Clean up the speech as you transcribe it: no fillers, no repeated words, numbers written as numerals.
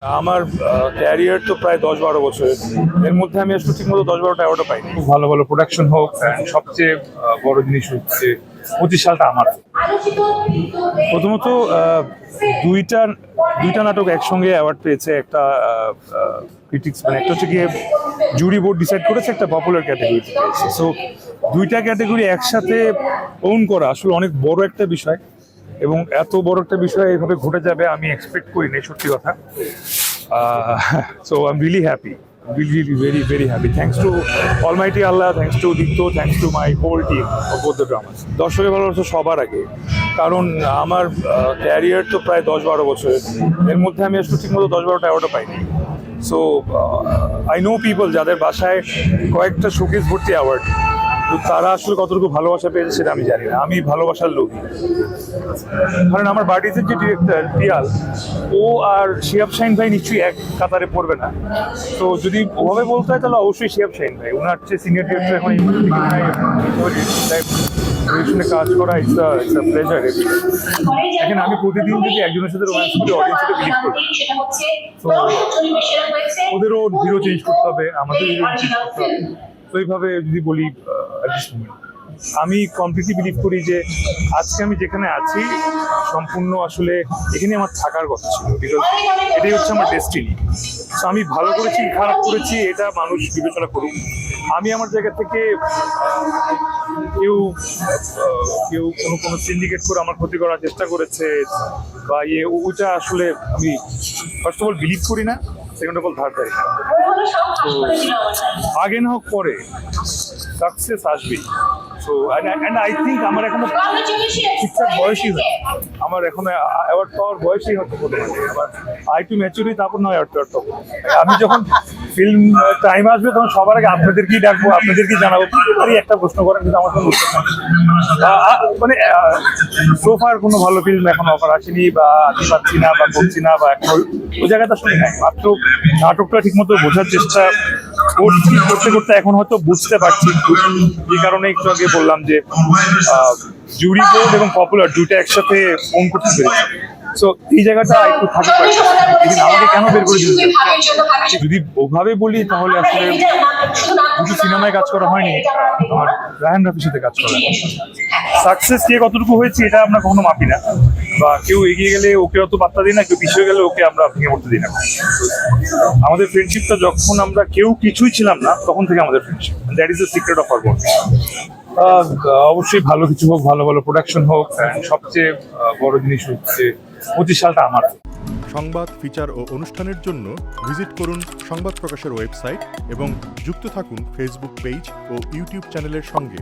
আমার ক্যারিয়ার তো প্রায় 10-12 বছরের। এর মধ্যে আমি আসলে ঠিকমতো 10-12টা অ্যাওয়ার্ডও পাইনি। খুব ভালো ভালো প্রোডাকশন হোক, and সবচেয়ে বড় জিনিস হচ্ছে 25 সালটা আমার। প্রথমত দুইটা নাটক একসঙ্গে অ্যাওয়ার্ড পেয়েছে। একটা ক্রিটিক্স মানে একটা হচ্ছে গিয়ে জুরি বোর্ড ডিসাইড করেছে, একটা পপুলার ক্যাটাগরিতে পেয়েছে। সো দুইটা ক্যাটাগরি একসাথে ওন করা আসলে অনেক বড় একটা বিষয়, এবং এত বড় একটা বিষয় এইভাবে ঘটে যাবে আমি এক্সপেক্ট করিনি, সত্যি কথা। So I am really happy, really very very happy. Thanks to Almighty Allah, thanks to Dikto, thanks to my whole team of both the dramas. দর্শকের ভালোবাসা সবার আগে, কারণ আমার ক্যারিয়ার তো প্রায় 10-12 বছরের। এর মধ্যে আমি আসলে ঠিকমতো 10-12টা অ্যাওয়ার্ডও পাইনি। সো আই নো পিপল যাদের বাসায় কয়েকটা শোকেস ভর্তি অ্যাওয়ার্ড, তো তারা আসলে কতটুকু ভালোবাসা পেয়েছে সেটা আমি জানি না। আমি ভালোবাসার লোক, কারণ আমার বাড়িতে যে ডিরেক্টর পিয়াল, ও আর শিহাব শাহিন ভাই নিশ্চয়ই এক কাতারে পড়বে না। তো যদি ওভাবে বলতে হয় তাহলে অবশ্যই শিহাব শাহিন ভাই, ওনার চেয়ে সিনিয়র ডিরেক্টর এখন এই পজিশনে কাজ করা ইটস আ প্লেজার। দেখেন, আমি প্রতিদিন যদি একজনের সাথে রোম্যান্স করি, অডিয়েন্স সেটা বিলিভ করবে। তো ওদেরও হিরো চেঞ্জ করতে হবে, আমাদের হিরো চেঞ্জ করতে হবে। তো এইভাবে যদি বলি, আমি কমপ্লিটলি বিলিভ করি যে আজকে আমি যেখানে আছি সম্পূর্ণ আসলে এখানে আমার থাকার কথা ছিল, বিকজ এটাই হচ্ছে আমার ডেস্টিনি। তো আমি ভালো করেছি খারাপ করেছি এটা মানুষ বিবেচনা করুক। আমি আমার জায়গা থেকে কেউ কোনো সিন্ডিকেট করে আমার ক্ষতি করার চেষ্টা করেছে বা ওটা আসলে আমি ফার্স্ট অফ অল বিলিভ করি না, সেকেন্ড অফ অল ধার ধারি না। তো আগে না হোক পরে সাকসেস আসবেই। সো অ্যান্ড আই থিঙ্ক আমার এখনো ঠিকঠাক বয়সই হয়, আমার এখনো অ্যাওয়ার্ড পাওয়ার বয়সই হয়তো হতে পারে। আবার আই টু ম্যাচুরি, তারপর না অ্যাওয়ার্ড পাবো। আমি যখন ফিল্ম টাইম আসবে তখন সবার আগে আপনাদেরকেই ডাকবো, আপনাদেরকেই জানাবো। আরে একটা প্রশ্ন করেন কিন্তু আমার কোনো উত্তর মানে সোফার কোনো ভালো ফিল্ম এখন অফার আসেনি, বা আমি পাচ্ছি না, বা করছি না, বা এখন ওই জায়গাটা শুনি নাই। মাত্র নাটকটা ঠিকমতো বোঝার চেষ্টা করতে করতে এখন হয়তো বুঝতে পারছি। এই কারণে একটু আগে বললাম যে জুরি বোর্ড এবং পপুলার দুইটা একসাথে ফোন করতে পেরেছি। সো এই জায়গাটা একটু থাকে, আমাকে কেন বের করে দিতে? যদি ওভাবে বলি তাহলে আসলে দুটো সিনেমায় কাজ করা হয়নি, আমার রায়হান রাফির সাথে কাজ করা। সাকসেস কে কতটুকু হয়েছে এটা আমরা কখনো মাপি না, বা কেউ এগিয়ে গেলে ওকে অত পাত্তা দিই না, কেউ পিছিয়ে গেলে ওকে আমরা ভেঙে পড়তে দিই না। আমাদের ফ্রেন্ডশিপটা যখন আমরা কেউ কিছুই ছিলাম না তখন থেকে আমাদের friendship, that is the secret of our bond. অবশ্যই ভালো কিছু হোক, ভালো ভালো প্রোডাকশন হোক, সবচেয়ে বড় জিনিস হচ্ছে 25 সালটা আমার। সংবাদ, ফিচার ও অনুষ্ঠানের জন্য ভিজিট করুন সংবাদ প্রকাশের ওয়েবসাইট এবং যুক্ত থাকুন ফেসবুক পেজ ও ইউটিউব চ্যানেলের সঙ্গে।